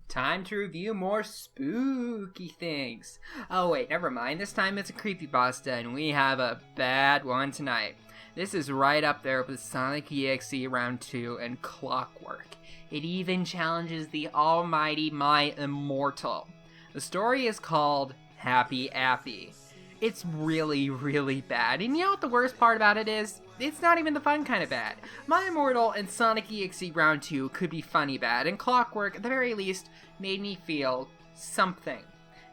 Time to review more spooky things. Oh wait, never mind. This time it's a creepypasta and we have a bad one tonight. This is right up there with Sonic EXE Round 2 and Clockwork. It even challenges the almighty My Immortal. The story is called Happy Appy. It's really, really bad. And you know what the worst part about it is? It's not even the fun kind of bad. My Immortal and Sonic EXE Round 2 could be funny bad, and Clockwork, at the very least, made me feel something.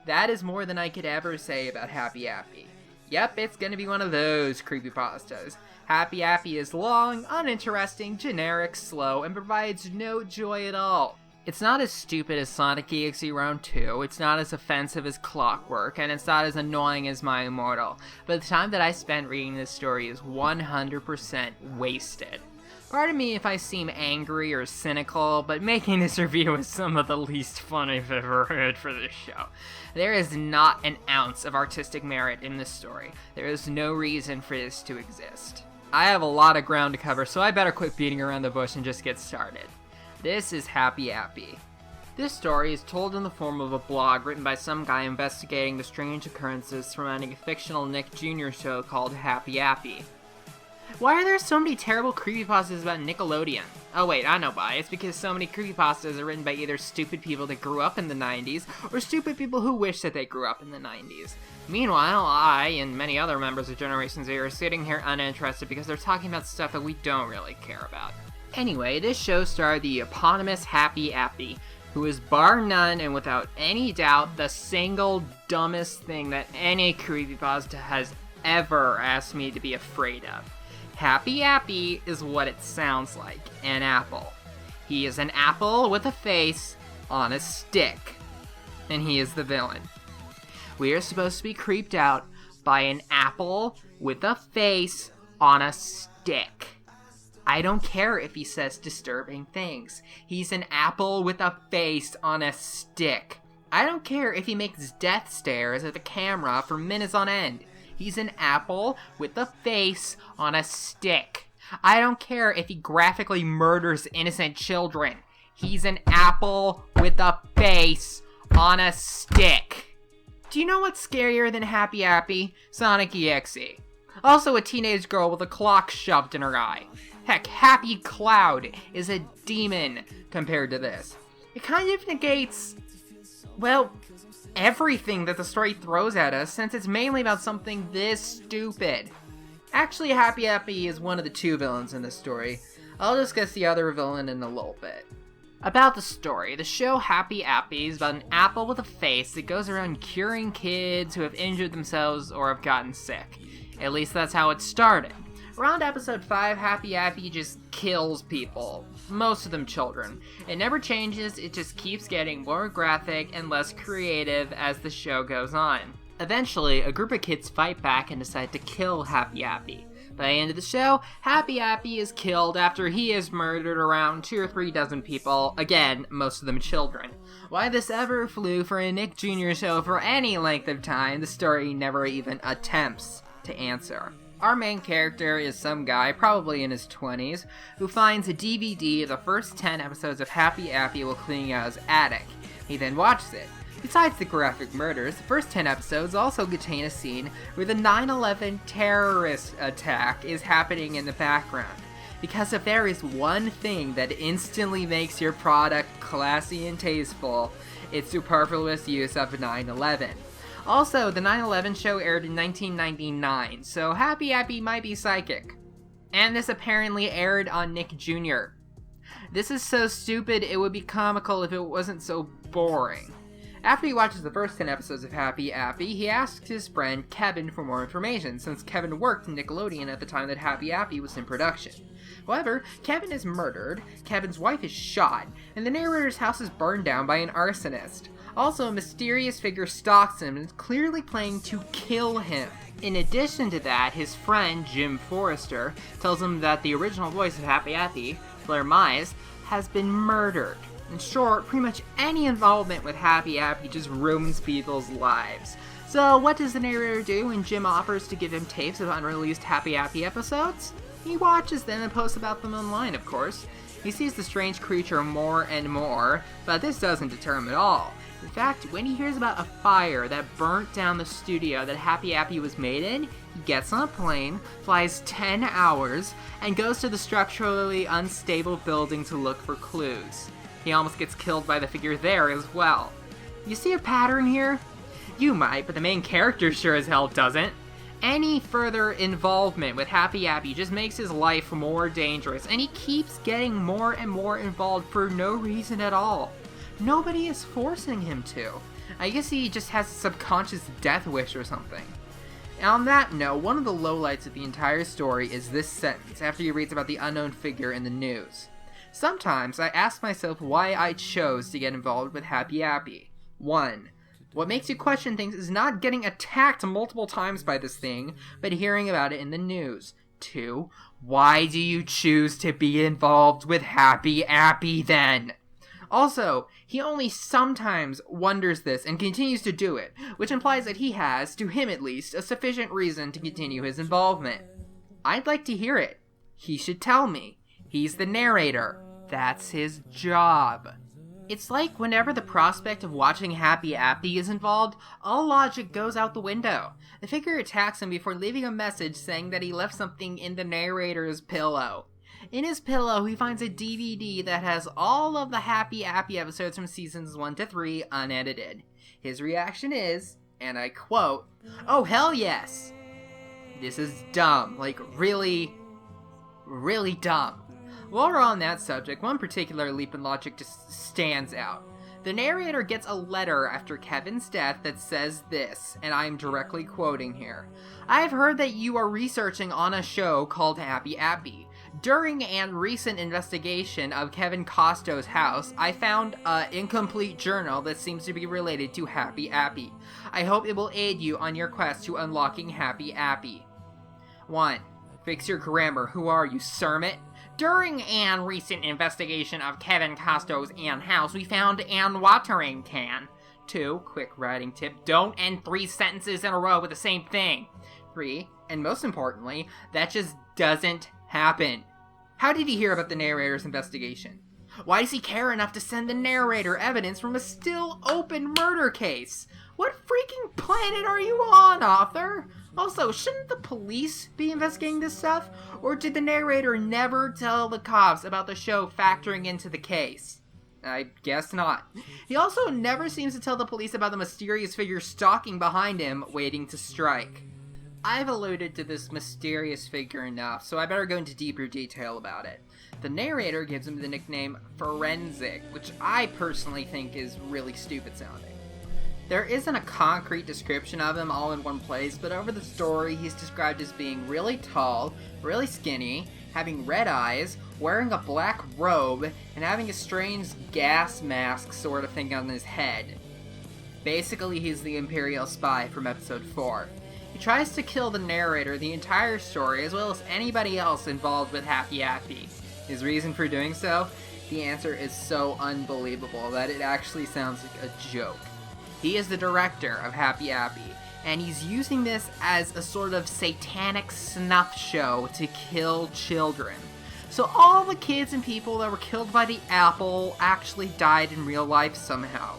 That is more than I could ever say about Happy Appy. Yep, it's gonna be one of those creepypastas. Happy Appy is long, uninteresting, generic, slow, and provides no joy at all. It's not as stupid as Sonic EXE Round 2, it's not as offensive as Clockwork, and it's not as annoying as My Immortal, but the time that I spent reading this story is 100% wasted. Pardon me if I seem angry or cynical, but making this review is some of the least fun I've ever had for this show. There is not an ounce of artistic merit in this story. There is no reason for this to exist. I have a lot of ground to cover, so I better quit beating around the bush and just get started. This is Happy Appy. This story is told in the form of a blog written by some guy investigating the strange occurrences surrounding a fictional Nick Jr. show called Happy Appy. Why are there so many terrible creepypastas about Nickelodeon? Oh wait, I know why. It's because so many creepypastas are written by either stupid people that grew up in the 90s, or stupid people who wish that they grew up in the 90s. Meanwhile, I, and many other members of Generation Z, are sitting here uninterested because they're talking about stuff that we don't really care about. Anyway, this show starred the eponymous Happy Appy, who is bar none and without any doubt the single dumbest thing that any creepypasta has ever asked me to be afraid of. Happy Appy is what it sounds like, an apple. He is an apple with a face on a stick, and he is the villain. We are supposed to be creeped out by an apple with a face on a stick. I don't care if he says disturbing things. He's an apple with a face on a stick. I don't care if he makes death stares at the camera for minutes on end. He's an apple with a face on a stick. I don't care if he graphically murders innocent children. He's an apple with a face on a stick. Do you know what's scarier than Happy Appy? Sonic EXE. Also a teenage girl with a clock shoved in her eye. Heck, Happy Cloud is a demon compared to this. It kind of negates, well, everything that the story throws at us, since it's mainly about something this stupid. Actually, Happy Appy is one of the two villains in this story. I'll discuss the other villain in a little bit. About the story, the show Happy Appy is about an apple with a face that goes around curing kids who have injured themselves or have gotten sick. At least that's how it started. Around episode 5, Happy Appy just kills people, most of them children. It never changes, it just keeps getting more graphic and less creative as the show goes on. Eventually, a group of kids fight back and decide to kill Happy Appy. By the end of the show, Happy Appy is killed after he has murdered around 2 or 3 dozen people, again, most of them children. Why this ever flew for a Nick Jr. show for any length of time, the story never even attempts to answer. Our main character is some guy, probably in his 20s, who finds a DVD of the first 10 episodes of Happy Appy while cleaning out his attic. He then watches it. Besides the graphic murders, the first 10 episodes also contain a scene where the 9/11 terrorist attack is happening in the background. Because if there is one thing that instantly makes your product classy and tasteful, it's superfluous use of 9/11. Also, the 9/11 show aired in 1999, so Happy Appy might be psychic. And this apparently aired on Nick Jr. This is so stupid it would be comical if it wasn't so boring. After he watches the first 10 episodes of Happy Appy, he asks his friend Kevin for more information, since Kevin worked in Nickelodeon at the time that Happy Appy was in production. However, Kevin is murdered, Kevin's wife is shot, and the narrator's house is burned down by an arsonist. Also, a mysterious figure stalks him and is clearly planning to kill him. In addition to that, his friend, Jim Forrester, tells him that the original voice of Happy Appy, Blair Mize, has been murdered. In short, pretty much any involvement with Happy Appy just ruins people's lives. So what does the narrator do when Jim offers to give him tapes of unreleased Happy Appy episodes? He watches them and posts about them online, of course. He sees the strange creature more and more, but this doesn't deter him at all. In fact, when he hears about a fire that burnt down the studio that Happy Appy was made in, he gets on a plane, flies 10 hours, and goes to the structurally unstable building to look for clues. He almost gets killed by the figure there as well. You see a pattern here? You might, but the main character sure as hell doesn't. Any further involvement with Happy Appy just makes his life more dangerous, and he keeps getting more and more involved for no reason at all. Nobody is forcing him to. I guess he just has a subconscious death wish or something. And on that note, one of the lowlights of the entire story is this sentence after he reads about the unknown figure in the news. Sometimes I ask myself why I chose to get involved with Happy Appy. 1. What makes you question things is not getting attacked multiple times by this thing, but hearing about it in the news. 2. Why do you choose to be involved with Happy Appy then? Also, he only sometimes wonders this and continues to do it, which implies that he has, to him at least, a sufficient reason to continue his involvement. I'd like to hear it. He should tell me. He's the narrator. That's his job. It's like whenever the prospect of watching Happy Appy is involved, all logic goes out the window. The figure attacks him before leaving a message saying that he left something in the narrator's pillow. In his pillow, he finds a DVD that has all of the Happy Appy episodes from seasons 1 to 3 unedited. His reaction is, and I quote, "Oh hell yes! This is dumb, like really, really dumb." While we're on that subject, one particular leap in logic just stands out. The narrator gets a letter after Kevin's death that says this, and I'm directly quoting here. "I've heard that you are researching on a show called Happy Appy. During an recent investigation of Kevin Costo's house, I found an incomplete journal that seems to be related to Happy Appy. I hope it will aid you on your quest to unlocking Happy Appy." 1. Fix your grammar. Who are you, Sermit? During an recent investigation of Kevin Costo's house, we found an watering can. 2. Quick writing tip. Don't end 3 sentences in a row with the same thing. 3. And most importantly, that just doesn't happen. How did he hear about the narrator's investigation? Why does he care enough to send the narrator evidence from a still open murder case? What freaking planet are you on, author? Also, shouldn't the police be investigating this stuff? Or did the narrator never tell the cops about the show factoring into the case? I guess not. He also never seems to tell the police about the mysterious figure stalking behind him, waiting to strike. I've alluded to this mysterious figure enough, so I better go into deeper detail about it. The narrator gives him the nickname Forensic, which I personally think is really stupid sounding. There isn't a concrete description of him all in one place, but over the story he's described as being really tall, really skinny, having red eyes, wearing a black robe, and having a strange gas mask sort of thing on his head. Basically, he's the Imperial spy from episode 4. He tries to kill the narrator the entire story, as well as anybody else involved with Happy Appy. His reason for doing so? The answer is so unbelievable that it actually sounds like a joke. He is the director of Happy Appy, and he's using this as a sort of satanic snuff show to kill children. So all the kids and people that were killed by the apple actually died in real life somehow.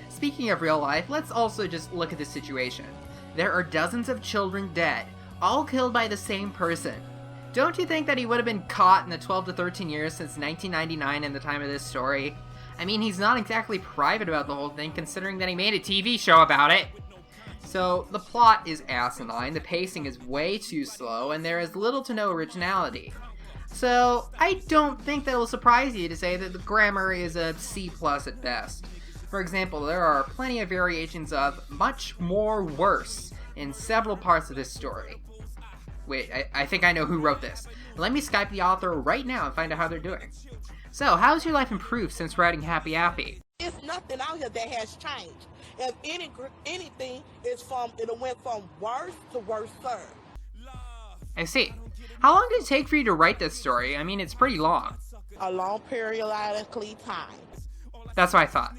Speaking of real life, let's also just look at the situation. There are dozens of children dead, all killed by the same person. Don't you think that he would have been caught in the 12 to 13 years since 1999 in the time of this story? I mean, he's not exactly private about the whole thing, considering that he made a TV show about it. So, the plot is asinine, the pacing is way too slow, and there is little to no originality. So, I don't think that will surprise you to say that the grammar is a C+ at best. For example, there are plenty of variations of much more worse in several parts of this story. Wait, I think I know who wrote this. Let me Skype the author right now and find out how they're doing. So, how's your life improved since writing Happy Appy? It's nothing out here that has changed. If anything, it went from worse to worse, sir. I see. How long did it take for you to write this story? I mean, it's pretty long. A long periodically time. That's what I thought.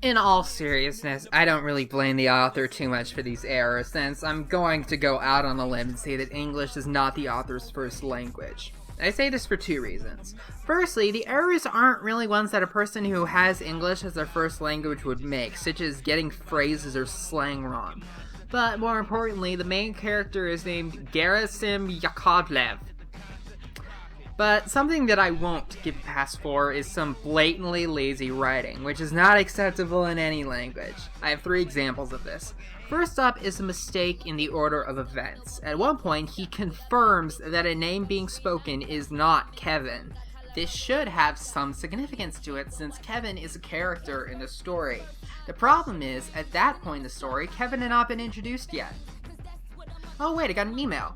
In all seriousness, I don't really blame the author too much for these errors, since I'm going to go out on a limb and say that English is not the author's first language. I say this for two reasons. Firstly, the errors aren't really ones that a person who has English as their first language would make, such as getting phrases or slang wrong. But more importantly, the main character is named Gerasim Yakovlev. But something that I won't give a pass for is some blatantly lazy writing, which is not acceptable in any language. I have 3 examples of this. First up is a mistake in the order of events. At one point, he confirms that a name being spoken is not Kevin. This should have some significance to it, since Kevin is a character in the story. The problem is, at that point in the story, Kevin had not been introduced yet. Oh wait, I got an email.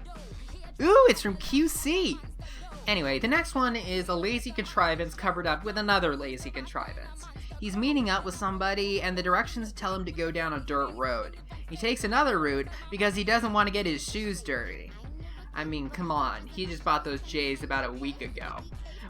Ooh, it's from QC! Anyway, the next one is a lazy contrivance covered up with another lazy contrivance. He's meeting up with somebody, and the directions tell him to go down a dirt road. He takes another route because he doesn't want to get his shoes dirty. I mean, come on, he just bought those J's about a week ago.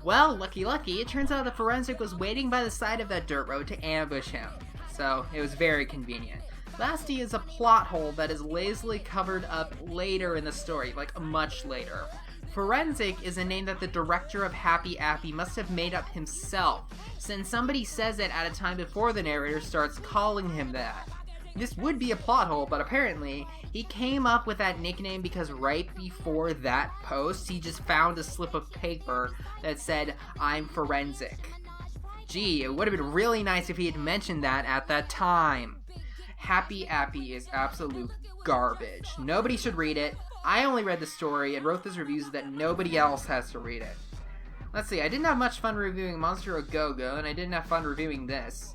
Well, lucky, it turns out the forensic was waiting by the side of that dirt road to ambush him. So, it was very convenient. Lastly is a plot hole that is lazily covered up later in the story, like much later. Forensic is a name that the director of Appy must have made up himself, since somebody says it at a time before the narrator starts calling him that. This would be a plot hole, but apparently, he came up with that nickname because right before that post, he just found a slip of paper that said, "I'm forensic." Gee, it would have been really nice if he had mentioned that at that time. Appy is absolute garbage. Nobody should read it. I only read the story and wrote this review so that nobody else has to read it. Let's see, I didn't have much fun reviewing Monster A Go-Go, and I didn't have fun reviewing this.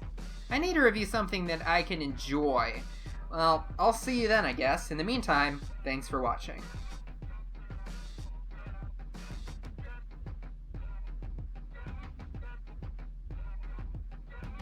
I need to review something that I can enjoy. Well, I'll see you then, I guess. In the meantime, thanks for watching.